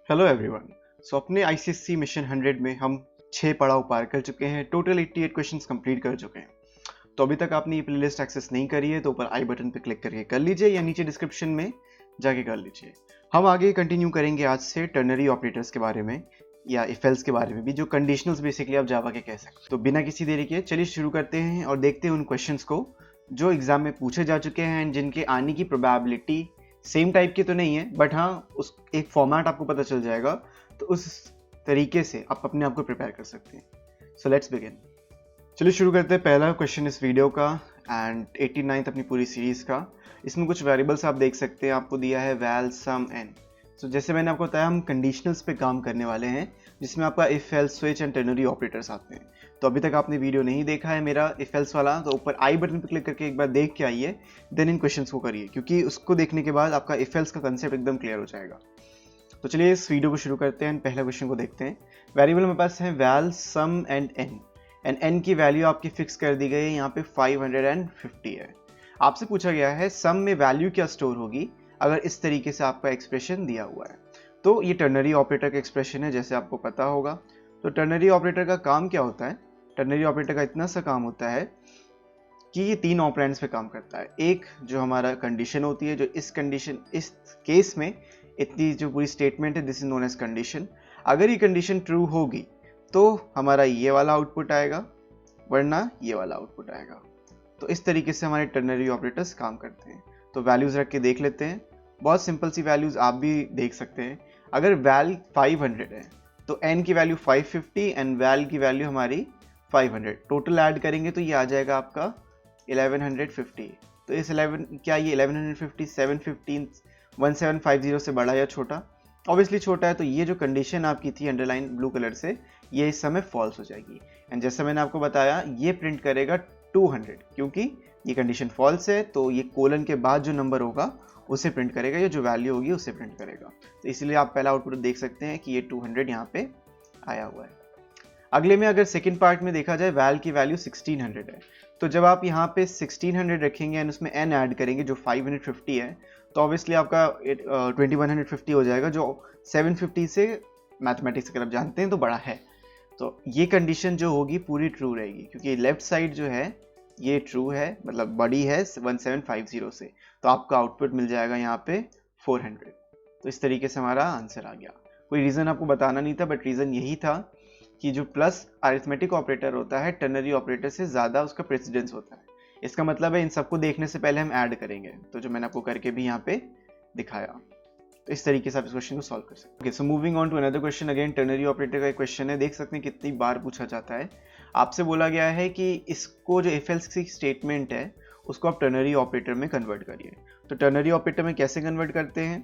Hello everyone. सो अपने ICSC mission 100 में हम 6 पड़ाव पार कर चुके हैं। टोटल 88 क्वेश्चंस कंप्लीट कर चुके हैं। तो अभी तक आपने ये प्लेलिस्ट एक्सेस नहीं करी है तो ऊपर आई बटन पे क्लिक करके कर लीजिए या नीचे डिस्क्रिप्शन में जाके कर लीजिए। हम आगे कंटिन्यू करेंगे आज से टर्नरी ऑपरेटर्स के बारे में या इफ एल्स के बारे में भी, जो कंडीशनल्स बेसिकली आप जावा के कह सकते हैं। तो बिना किसी देरी के चलिए शुरू करते हैं और देखते हैं उन क्वेश्चंस को जो एग्जाम में पूछे जा चुके हैं एंड जिनके आने की प्रोबेबिलिटी सेम टाइप की तो नहीं है, बट हाँ उस एक फॉर्मेट आपको पता चल जाएगा, तो उस तरीके से आप अपने आप को प्रिपेयर कर सकते हैं। So let's begin. चलिए शुरू करते हैं। पहला क्वेश्चन इस वीडियो का एंड 89th अपनी पूरी सीरीज का। इसमें कुछ वेरिएबल्स आप देख सकते हैं, आपको दिया है वैल, सम, एन। सो जैसे मैंने आपको बताया हम कंडीशनल्स पे काम करने वाले हैं जिसमें आपका if else, switch and ternary operators आते हैं। तो अभी तक आपने वीडियो नहीं देखा है मेरा इफ एल्स वाला, तो ऊपर आई बटन पर क्लिक करके एक बार देख के आइए, देन इन क्वेश्चंस को करिए, क्योंकि उसको देखने के बाद आपका इफ एल्स का कंसेप्ट एकदम क्लियर हो जाएगा। तो चलिए इस वीडियो को शुरू करते हैं। पहला क्वेश्चन को देखते हैं। वेरिएबल मेरे पास है वैल, सम एंड एन की वैल्यू आपकी फिक्स कर दी गई है, यहाँ पे 550 है। आपसे पूछा गया है सम में वैल्यू क्या स्टोर होगी अगर इस तरीके से आपका एक्सप्रेशन दिया हुआ है। तो ये टर्नरी ऑपरेटर का एक्सप्रेशन है, जैसे आपको पता होगा। तो टर्नरी ऑपरेटर का काम क्या होता है? टर्नरी ऑपरेटर का इतना सा काम होता है कि ये 3 ऑपरेंड्स पे काम करता है। एक जो हमारा कंडीशन होती है, जो इस केस में इतनी जो पूरी स्टेटमेंट है, this is known as condition. अगर ये कंडीशन ट्रू होगी तो हमारा ये वाला आउटपुट आएगा, वरना ये वाला आउटपुट आएगा। तो इस तरीके से हमारे टर्नरी ऑपरेटर्स काम करते हैं। तो वैल्यूज रख के देख लेते हैं। बहुत सिंपल सी वैल्यूज आप भी देख सकते हैं। अगर वैल 500 है तो एन की वैल्यू 550 एंड वैल की वैल्यू हमारी 500, टोटल ऐड करेंगे तो ये आ जाएगा आपका 1150। तो इस 11 क्या ये 1150 715 1750 से बड़ा या छोटा? ऑब्वियसली छोटा है। तो ये जो कंडीशन आपकी थी अंडरलाइन ब्लू कलर से, ये इस समय फॉल्स हो जाएगी। एंड जैसा मैंने आपको बताया, ये प्रिंट करेगा 200, क्योंकि ये कंडीशन फॉल्स है। तो ये कोलन के बाद जो नंबर होगा उसे प्रिंट करेगा, या जो वैल्यू होगी उसे प्रिंट करेगा। तो इसलिए आप पहला आउटपुट देख सकते हैं कि ये 200 यहाँ पे आया हुआ है। अगले में अगर सेकंड पार्ट में देखा जाए, वैल की वैल्यू 1600 है। तो जब आप यहाँ पे 1600 रखेंगे एंड उसमें n ऐड करेंगे जो 550 है, तो ऑब्वियसली आपका 2150 हो जाएगा, जो 750 से मैथमेटिक्स अगर आप जानते हैं तो बड़ा है। तो ये कंडीशन जो होगी पूरी ट्रू रहेगी, क्योंकि लेफ्ट साइड जो है ये ट्रू है, मतलब बड़ी है 1750 से। तो आपका आउटपुट मिल जाएगा यहाँ पे 400। तो इस तरीके से हमारा आंसर आ गया। कोई रीज़न आपको बताना नहीं था, बट रीज़न यही था कि जो प्लस अरिथमेटिक ऑपरेटर होता है टर्नरी ऑपरेटर से ज़्यादा उसका प्रेसिडेंस होता है। इसका मतलब है इन सबको देखने से पहले हम ऐड करेंगे, तो जो मैंने आपको करके भी यहाँ पे दिखाया। तो इस तरीके से आप इस क्वेश्चन को सॉल्व कर सकते हैं। So moving on to another question. Again ternary operator का एक क्वेश्चन है, देख सकते हैं कितनी बार पूछा जाता है। आपसे बोला गया है कि इसको जो इफ एल्स की स्टेटमेंट है उसको आप टर्नरी ऑपरेटर में कन्वर्ट करिए। तो टर्नरी ऑपरेटर में कैसे कन्वर्ट करते हैं?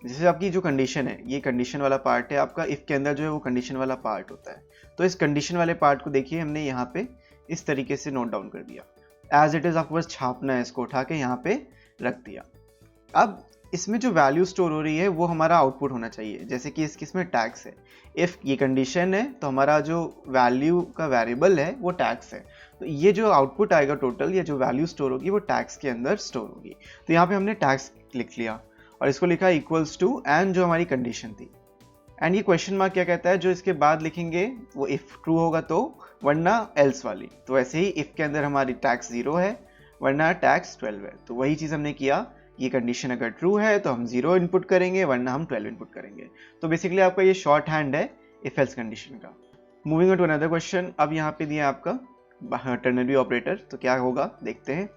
जैसे आपकी जो कंडीशन है, ये कंडीशन वाला पार्ट है आपका, इफ के अंदर जो है वो कंडीशन वाला पार्ट होता है। तो इस कंडीशन वाले पार्ट को देखिए, हमने यहाँ पे इस तरीके से नोट डाउन कर दिया। एज इट इज आपको बस छापना है, इसको उठा के यहाँ पे रख दिया। अब इसमें जो वैल्यू स्टोर हो रही है वो हमारा आउटपुट होना चाहिए। जैसे कि इसमें टैक्स है, इफ ये कंडीशन है तो हमारा जो वैल्यू का वेरिएबल है वो टैक्स है। तो ये जो आउटपुट आएगा टोटल, या जो वैल्यू स्टोर होगी वो टैक्स के अंदर स्टोर होगी। तो यहाँ पे हमने टैक्स लिख लिया और इसको लिखा इक्वल्स टू एंड जो हमारी कंडीशन थी। एंड ये क्वेश्चन मार्क क्या कहता है, जो इसके बाद लिखेंगे वो इफ ट्रू होगा तो, वरना एल्स वाली। तो वैसे ही इफ के अंदर हमारी टैक्स 0 है, वरना टैक्स 12 है। तो वही चीज़ हमने किया। ये कंडीशन अगर ट्रू है तो हम 0 इनपुट करेंगे, वरना हम 12 इनपुट करेंगे। तो बेसिकली आपका ये शॉर्ट हैंड है इफ एल्स कंडीशन का। Moving on to another question. अब यहाँ पे दिया आपका टर्नरी ऑपरेटर, तो क्या होगा देखते हैं।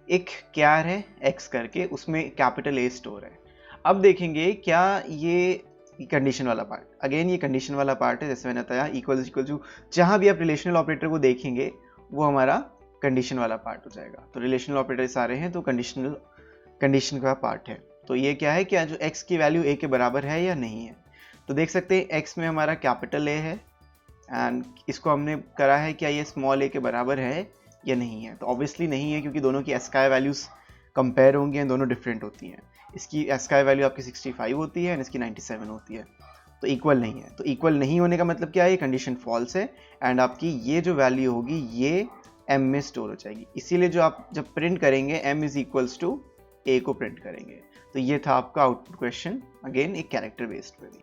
एक क्यार है x करके, उसमें कैपिटल A स्टोर है। अब देखेंगे क्या ये कंडीशन वाला पार्ट, अगेन ये कंडीशन वाला पार्ट है, जैसे मैंने बताया इक्वल टू, जहाँ भी आप रिलेशनल ऑपरेटर को देखेंगे वो हमारा कंडीशन वाला पार्ट हो जाएगा। तो रिलेशनल ऑपरेटर सारे हैं तो कंडीशन का पार्ट है। तो ये क्या है, क्या जो x की वैल्यू a के बराबर है या नहीं है। तो देख सकते हैं x में हमारा कैपिटल A है एंड इसको हमने करा है क्या ये स्मॉल a के बराबर है या नहीं है। तो ऑब्वियसली नहीं है, क्योंकि दोनों की एस्काई वैल्यूज कंपेयर होंगी एंड दोनों डिफरेंट होती हैं। इसकी एस्काई वैल्यू आपकी 65 होती है एंड इसकी 97 होती है। तो इक्वल नहीं है। तो इक्वल नहीं होने का मतलब क्या है, ये कंडीशन फॉल्स है एंड आपकी ये जो वैल्यू होगी ये m में स्टोर हो जाएगी। इसीलिए जो आप जब प्रिंट करेंगे m is equals to a को प्रिंट करेंगे। तो ये था आपका आउटपुट क्वेश्चन, अगेन एक character based query.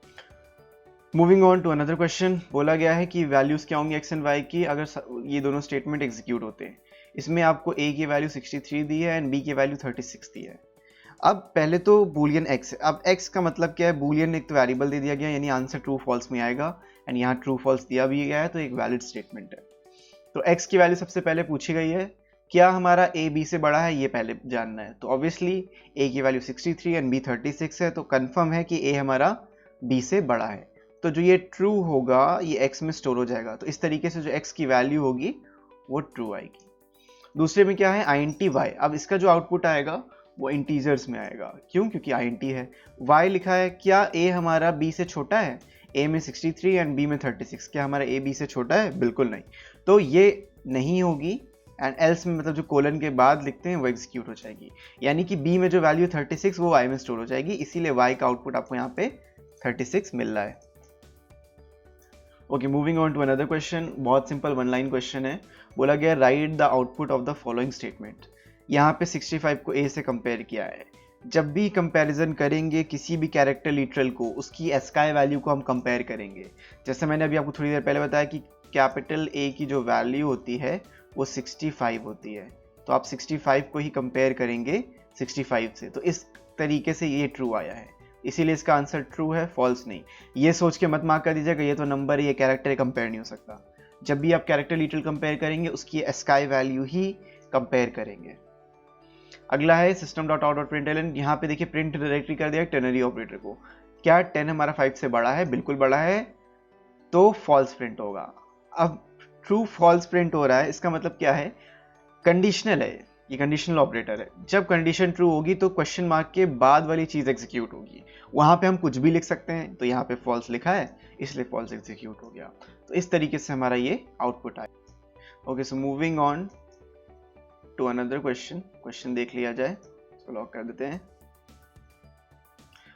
Moving on to another question, बोला गया है कि वैल्यूज क्या होंगी एक्स एंड वाई की अगर ये दोनों स्टेटमेंट एग्जीक्यूट होते हैं। इसमें आपको ए की वैल्यू 63 दी है एंड बी की वैल्यू 36 दी है। अब पहले तो बूलियन एक्स है। अब एक्स का मतलब क्या है, बूलियन एक तो वेरिएबल दे दिया गया, यानी आंसर ट्रू फॉल्स में आएगा एंड यहाँ ट्रू फॉल्स दिया भी गया है, तो एक वैलिड स्टेटमेंट है। तो एक्स की वैल्यू सबसे पहले पूछी गई है, क्या हमारा ए बी से बड़ा है, ये पहले जानना है। तो ऑब्वियसली ए की वैल्यू 63 एंड बी 36 है, तो कंफर्म है कि ए हमारा बी से बड़ा है। तो जो ये ट्रू होगा ये एक्स में स्टोर हो जाएगा। तो इस तरीके से जो एक्स की वैल्यू होगी वो ट्रू आएगी। दूसरे में क्या है, INT-Y। अब इसका जो आउटपुट आएगा वो इंटीजर्स में आएगा। क्यों? क्योंकि INT है। Y लिखा है, क्या A हमारा B से छोटा है? A में 63 एंड B में 36, क्या हमारा A B से छोटा है? बिल्कुल नहीं। तो ये नहीं होगी एंड एल्स में मतलब जो कोलन के बाद लिखते हैं वो एग्जीक्यूट हो जाएगी, यानी कि B में जो वैल्यू 36 वो Y में स्टोर हो जाएगी, इसीलिए Y का आउटपुट आपको यहाँ पे 36 मिल रहा है। Okay, moving on to another question. बहुत सिंपल वन लाइन क्वेश्चन है। बोला गया write the output of the following statement. यहाँ पे 65 को A से कंपेयर किया है। जब भी कंपैरिजन करेंगे किसी भी कैरेक्टर लिटरल को, उसकी एस्काई वैल्यू को हम कंपेयर करेंगे। जैसे मैंने अभी आपको थोड़ी देर पहले बताया कि कैपिटल A की जो वैल्यू होती है वो 65 होती है, तो आप 65 को ही कंपेयर करेंगे 65 से। तो इस तरीके से ये ट्रू आया है, इसीलिए इसका आंसर ट्रू है, फॉल्स नहीं। ये सोच के मत मार्क कर दीजिएगा ये तो नंबर है, ये कैरेक्टर कंपेयर नहीं हो सकता। जब भी आप कैरेक्टर लिटरल कंपेयर करेंगे उसकी एस्काई वैल्यू ही कंपेयर करेंगे। अगला है system.out.println। यहाँ पे देखिए प्रिंट डायरेक्टली कर दिया टर्नरी ऑपरेटर को। क्या 10 हमारा 5 से बड़ा है? बिल्कुल बड़ा है, तो फॉल्स प्रिंट होगा। अब ट्रू फॉल्स प्रिंट हो रहा है, इसका मतलब क्या है, कंडीशनल है, ये कंडीशनल ऑपरेटर है। जब कंडीशन ट्रू होगी तो क्वेश्चन मार्क के बाद वाली चीज एग्जीक्यूट होगी। वहां पे हम कुछ भी लिख सकते हैं, तो यहाँ पे फॉल्स लिखा है इसलिए फॉल्स एग्जीक्यूट हो गया। तो इस तरीके से हमारा ये आउटपुट आया। Okay, so moving on to another question देख लिया जाए, इसको लॉक कर देते हैं।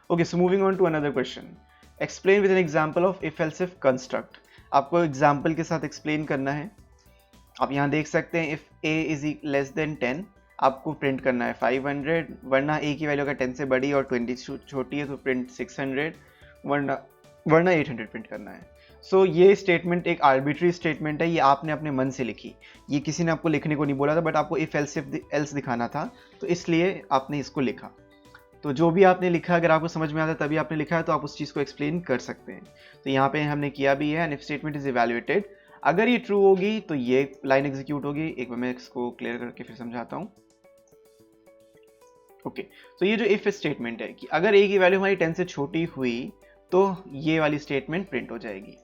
Okay, so moving on to another question. Explain with an example of if else if construct. आपको एग्जांपल के साथ एक्सप्लेन करना है। आप यहाँ देख सकते हैं if a is less than 10 आपको प्रिंट करना है 500, वरना a की वैल्यू अगर 10 से बड़ी और 20 छोटी है तो प्रिंट 600, वरना 800 प्रिंट करना है। सो ये स्टेटमेंट एक आर्बिट्री स्टेटमेंट है, ये आपने अपने मन से लिखी, ये किसी ने आपको लिखने को नहीं बोला था, बट आपको इफ एल्स दिखाना था तो इसलिए आपने इसको लिखा। तो जो भी आपने लिखा अगर आपको समझ में आता है तभी आपने लिखा है, तो आप उस चीज़ को एक्सप्लेन कर सकते हैं। तो यहाँ पे हमने किया भी है, and if statement is evaluated, अगर ये ट्रू होगी तो ये लाइन एग्जीक्यूट होगी। एक बार मैं इसको क्लियर करके फिर समझाता हूँ। ओके, तो ये जो इफ स्टेटमेंट है कि अगर a की वैल्यू हमारी 10 से छोटी हुई तो ये वाली स्टेटमेंट प्रिंट हो जाएगी,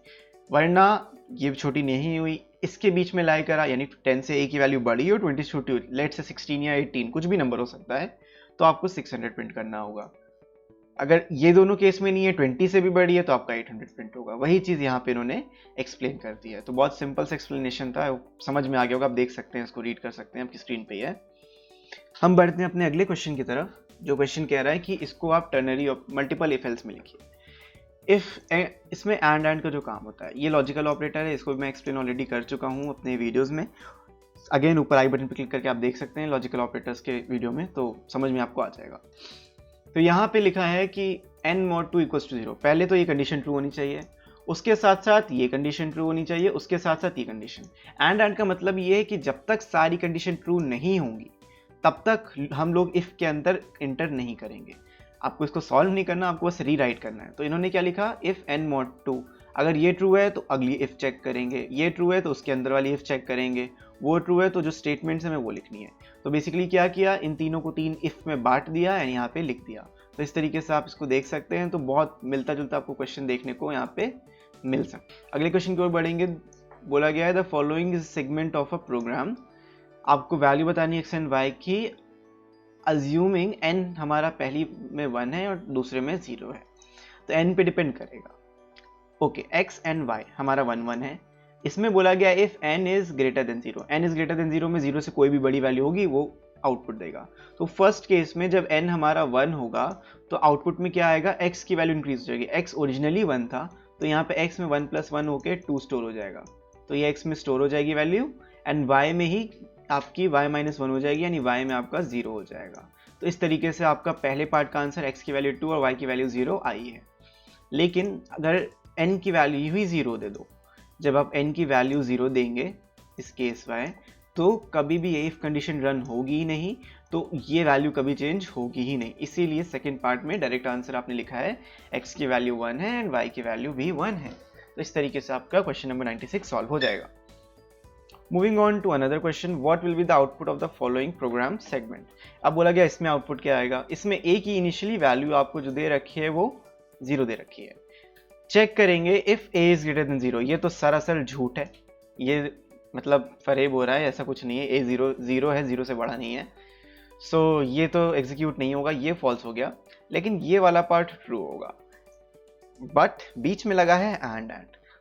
वरना ये छोटी नहीं हुई, इसके बीच में लाई करा, यानी 10 से a की वैल्यू बड़ी हो 20 छोटी हो, लेट से 16 या 18 कुछ भी नंबर हो सकता है, तो आपको 600 प्रिंट करना होगा। अगर ये दोनों केस में नहीं है, 20 से भी बड़ी है, तो आपका 800 प्रिंट होगा। वही चीज़ यहाँ पे इन्होंने एक्सप्लेन कर दी है। तो बहुत सिंपल सा एक्सप्लेनेशन था, समझ में आ गया होगा, आप देख सकते हैं, इसको रीड कर सकते हैं, आपकी स्क्रीन पे है। हम बढ़ते हैं अपने अगले क्वेश्चन की तरफ, जो क्वेश्चन कह रहा है कि इसको आप टर्नरी मल्टीपल इफ एल्स में लिखिए। इफ इसमें एंड का जो काम होता है, ये लॉजिकल ऑपरेटर है, इसको मैं एक्सप्लेन ऑलरेडी कर चुका हूँ अपने वीडियोज़ में। अगेन ऊपर आई बटन पर क्लिक करके आप देख सकते हैं लॉजिकल ऑपरेटर्स के वीडियो में, तो समझ में आपको आ जाएगा। तो यहाँ पे लिखा है कि n mod 2 = 0। पहले तो ये कंडीशन ट्रू होनी चाहिए, उसके साथ साथ ये कंडीशन ट्रू होनी चाहिए, उसके साथ साथ ये कंडीशन। एंड का मतलब ये है कि जब तक सारी कंडीशन ट्रू नहीं होंगी तब तक हम लोग इफ के अंदर इंटर नहीं करेंगे। आपको इसको सॉल्व नहीं करना, आपको बस रीराइट करना है। तो इन्होंने क्या लिखा, इफ n mod 2, अगर ये ट्रू है तो अगली इफ चेक करेंगे, ये ट्रू है तो उसके अंदर वाली इफ चेक करेंगे, वो ट्रू है तो जो स्टेटमेंट्स हमें वो लिखनी है। तो बेसिकली क्या किया, इन तीनों को 3 इफ में बांट दिया एंड यहाँ पे लिख दिया। तो इस तरीके से आप इसको देख सकते हैं। तो बहुत मिलता जुलता आपको क्वेश्चन देखने को यहाँ पे मिल सकता है। अगले क्वेश्चन की ओर बढ़ेंगे। बोला गया है the following is segment of a program. आपको वैल्यू बतानी है एक्स एंड वाई की, अज्यूमिंग n हमारा पहली में 1 है और दूसरे में 0 है, तो n पे डिपेंड करेगा। ओके, x एंड y हमारा 1 1 है। इसमें बोला गया if n is greater then 0, n is greater then 0 में 0 से कोई भी बड़ी वैल्यू होगी वो आउटपुट देगा। तो फर्स्ट केस में जब n हमारा 1 होगा तो आउटपुट में क्या आएगा, x की वैल्यू इंक्रीज हो जाएगी। x ओरिजिनली 1 था, तो यहाँ पे x में 1 + 1 होके 2 स्टोर हो जाएगा, तो ये x में स्टोर हो जाएगी वैल्यू, एंड y में ही आपकी y - 1 हो जाएगी, यानी y में आपका 0 हो जाएगा। तो तो इस तरीके से आपका पहले पार्ट का आंसर x की वैल्यू 2 और y की वैल्यू 0 आई है। लेकिन अगर n की वैल्यू ही 0 दे दो, जब आप n की वैल्यू 0 देंगे इस केस y, तो कभी भी ये इफ कंडीशन रन होगी ही नहीं, तो ये वैल्यू कभी चेंज होगी ही नहीं। इसीलिए सेकंड पार्ट में डायरेक्ट आंसर आपने लिखा है x की वैल्यू 1 है एंड y की वैल्यू भी 1 है। तो इस तरीके से आपका क्वेश्चन नंबर 96 सॉल्व हो जाएगा। Moving on to another question, what will be the output of the following program segment. अब बोला गया इसमें आउटपुट क्या आएगा। इसमें a की इनिशियली वैल्यू आपको जो दे रखी है वो 0 दे रखी है। चेक करेंगे if a is greater then 0, ये तो सरासर झूठ है, ये मतलब फरेब हो रहा है, ऐसा कुछ नहीं है। a 0 है, 0 से बड़ा नहीं है, सो ये तो एग्जीक्यूट नहीं होगा, ये फॉल्स हो गया। लेकिन ये वाला पार्ट ट्रू होगा, बट बीच में लगा है एंड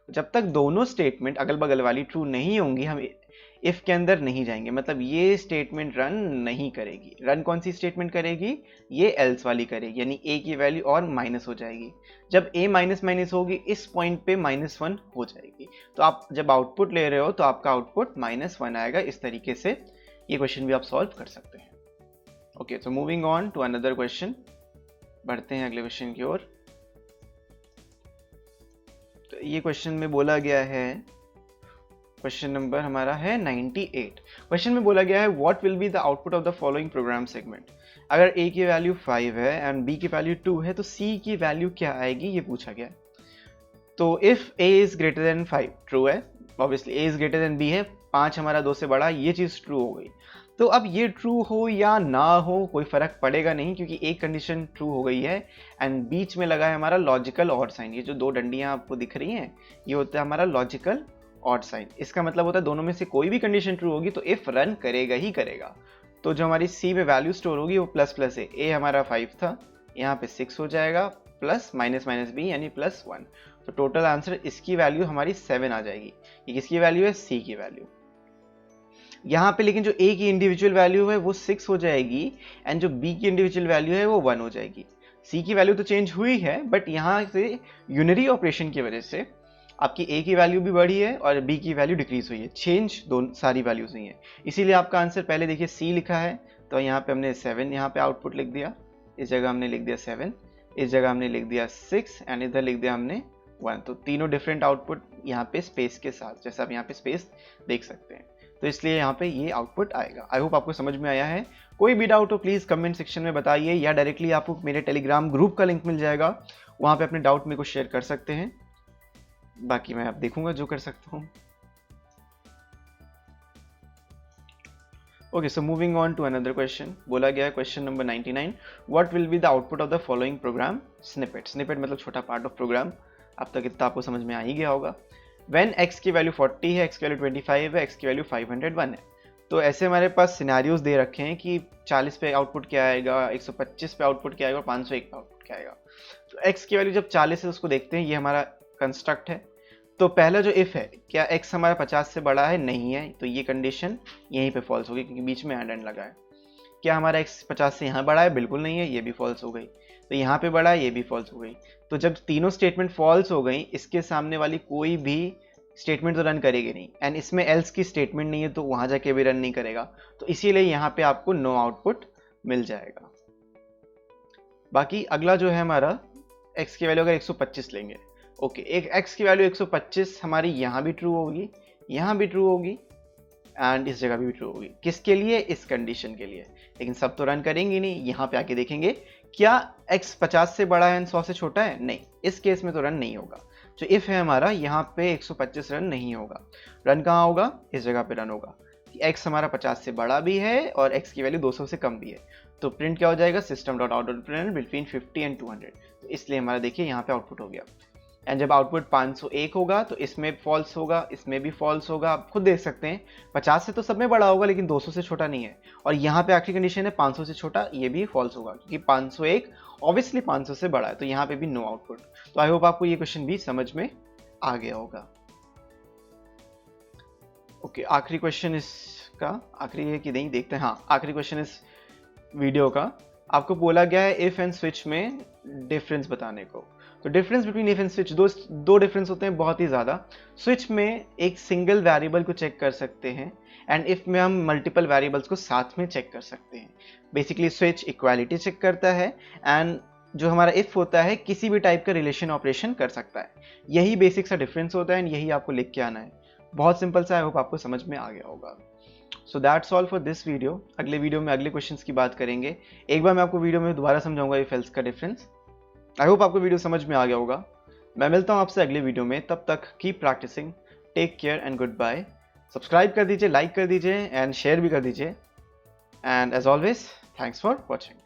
जब तक दोनों स्टेटमेंट अगल बगल वाली ट्रू नहीं होंगी हम इफ के अंदर नहीं जाएंगे, मतलब ये स्टेटमेंट रन नहीं करेगी। रन कौन सी स्टेटमेंट करेगी, ये एल्स वाली करेगी, यानी a की वैल्यू और माइनस हो जाएगी। जब a माइनस माइनस होगी इस पॉइंट पे -1 हो जाएगी, तो आप जब आउटपुट ले रहे हो तो आपका आउटपुट -1 आएगा। इस तरीके से ये क्वेश्चन भी आप सॉल्व कर सकते हैं। ओके, तो moving on to another question, बढ़ते हैं अगले क्वेश्चन की ओर। तो ये क्वेश्चन में बोला गया है, क्वेश्चन नंबर हमारा है 98। क्वेश्चन में बोला गया है what will be the output of the following program segment. अगर a की वैल्यू 5 है एंड b की वैल्यू 2 है तो c की वैल्यू क्या आएगी, ये पूछा गया है। तो if a is greater than 5 true है, obviously a is greater than b है, 5 हमारा 2 से बड़ा, ये चीज ट्रू हो गई। तो अब ये ट्रू हो या ना हो कोई फर्क पड़ेगा नहीं, क्योंकि एक कंडीशन ट्रू हो गई है एंड बीच में लगा है हमारा लॉजिकल ऑड साइन। ये जो दो डंडियां आपको दिख रही हैं ये होता है हमारा लॉजिकल ऑड साइन। इसका मतलब होता है दोनों में से कोई भी कंडीशन ट्रू होगी तो इफ रन करेगा ही करेगा। तो जो हमारी सी में वैल्यू स्टोर होगी वो प्लस प्लस है, ए हमारा 5 था, यहाँ पे 6 हो जाएगा, प्लस माइनस माइनस बी यानी +1। तो टोटल आंसर इसकी वैल्यू हमारी 7 आ जाएगी। ये किसकी वैल्यू है, सी की वैल्यू। यहाँ पे लेकिन जो a की इंडिविजुअल वैल्यू है वो 6 हो जाएगी एंड जो b की इंडिविजुअल वैल्यू है वो 1 हो जाएगी। c की वैल्यू तो चेंज हुई है, बट यहाँ से यूनरी ऑपरेशन की वजह से आपकी a की वैल्यू भी बढ़ी है और b की वैल्यू डिक्रीज हुई है। चेंज दोनों सारी वैल्यूज हुई है, इसीलिए आपका आंसर पहले देखिए c लिखा है, तो यहाँ पे हमने 7 यहाँ पे आउटपुट लिख दिया, इस जगह हमने लिख दिया 7, इस जगह हमने लिख दिया 6 एंड इधर लिख दिया हमने 1। तो तीनों डिफरेंट आउटपुट यहाँ पे स्पेस के साथ, जैसा आप यहाँ पे स्पेस देख सकते हैं, तो इसलिए यहाँ पे ये आउटपुट आएगा। आई होप आपको समझ में आया है। कोई भी डाउट हो प्लीज़ कमेंट सेक्शन में बताइए, या डायरेक्टली आपको मेरे टेलीग्राम ग्रुप का लिंक मिल जाएगा, वहाँ पे अपने डाउट मेरे को शेयर कर सकते हैं। बाकी मैं आप देखूंगा जो कर सकता हूँ। Okay, so moving on to another question. बोला गया है question number 99, what will be the output of the following program snippet. Snippet मतलब छोटा पार्ट ऑफ प्रोग्राम, अब तक इतना आपको समझ में आ ही गया होगा। When x की वैल्यू 40 है, x की वैल्यू 25 है, x की वैल्यू 501 है, तो ऐसे हमारे पास सिनेरियोज दे रखे हैं कि 40 पे आउटपुट क्या आएगा, 125 पे आउटपुट क्या आएगा और 501 पे आउटपुट क्या आएगा। तो x की वैल्यू जब 40 है उसको देखते हैं, ये हमारा कंस्ट्रक्ट है। तो पहला जो इफ है, क्या x हमारा 50 से बड़ा है, नहीं है, तो ये कंडीशन यहीं पे फॉल्स होगी क्योंकि बीच में एंड लगा है। क्या हमारा x 50 से यहाँ बड़ा है, बिल्कुल नहीं है, ये भी फॉल्स हो गई। तो यहाँ पे बड़ा है, ये भी फॉल्स हो गई। तो जब तीनों स्टेटमेंट फॉल्स हो गई, इसके सामने वाली कोई भी स्टेटमेंट तो रन करेगी नहीं, एंड इसमें एल्स की स्टेटमेंट नहीं है तो वहां जाके भी रन नहीं करेगा, तो इसीलिए यहाँ पे आपको नो आउटपुट मिल जाएगा। बाकी अगला जो है हमारा x की वैल्यू अगर 125 लेंगे, ओके, एक x की वैल्यू 125 हमारी यहाँ भी ट्रू होगी, यहाँ भी ट्रू होगी एंड इस जगह भी ट्रू होगी। किसके लिए, इस कंडीशन के लिए। लेकिन सब तो रन करेंगे नहीं, यहाँ पे आके देखेंगे क्या x 50 से बड़ा है एंड 100 से छोटा है, नहीं, इस केस में तो रन नहीं होगा। जो इफ है हमारा, यहाँ पे 125 रन नहीं होगा। रन कहाँ होगा, इस जगह पे रन होगा। x हमारा 50 से बड़ा भी है और x की वैल्यू 200 से कम भी है, तो प्रिंट क्या हो जाएगा, system dot out dot print between 50 and 200। तो इसलिए हमारा देखिए यहाँ पे आउटपुट हो गया। एंड जब आउटपुट 501 होगा तो इसमें फॉल्स होगा, इसमें भी फॉल्स होगा। आप खुद देख सकते हैं 50 से तो सब में बड़ा होगा लेकिन 200 से छोटा नहीं है। और यहाँ पे आखिरी कंडीशन है 500 से छोटा, ये भी फॉल्स होगा क्योंकि 501 ऑब्वियसली 500 से बड़ा है, तो यहाँ पे भी नो आउटपुट। तो आई होप आपको ये क्वेश्चन भी समझ में आ गया होगा। ओके, आखिरी क्वेश्चन इसका, आखिरी है कि नहीं देखते हैं, हाँ आखिरी क्वेश्चन इस वीडियो का। आपको बोला गया है इफ एंड स्विच में डिफरेंस बताने को। तो difference between if and switch, दो डिफरेंस होते हैं बहुत ही ज़्यादा। स्विच में एक सिंगल वेरिएबल को चेक कर सकते हैं एंड इफ में हम मल्टीपल वेरिएबल्स को साथ में चेक कर सकते हैं। बेसिकली स्विच इक्वालिटी चेक करता है एंड जो हमारा इफ होता है किसी भी टाइप का रिलेशन ऑपरेशन कर सकता है। यही बेसिक सा डिफरेंस होता है एंड यही आपको लिख के आना है। बहुत सिंपल सा, आई होप आपको समझ में आ गया होगा। So that's all for this video. अगले वीडियो में अगले क्वेश्चंस की बात करेंगे। एक बार मैं आपको वीडियो में दोबारा समझाऊंगा इफ एल्स का डिफरेंस। आई होप आपको वीडियो समझ में आ गया होगा। मैं मिलता हूँ आपसे अगले वीडियो में, तब तक keep practising, take care and goodbye. Subscribe कर दीजिए, लाइक कर दीजिए एंड शेयर भी कर दीजिए। And as always, thanks for watching.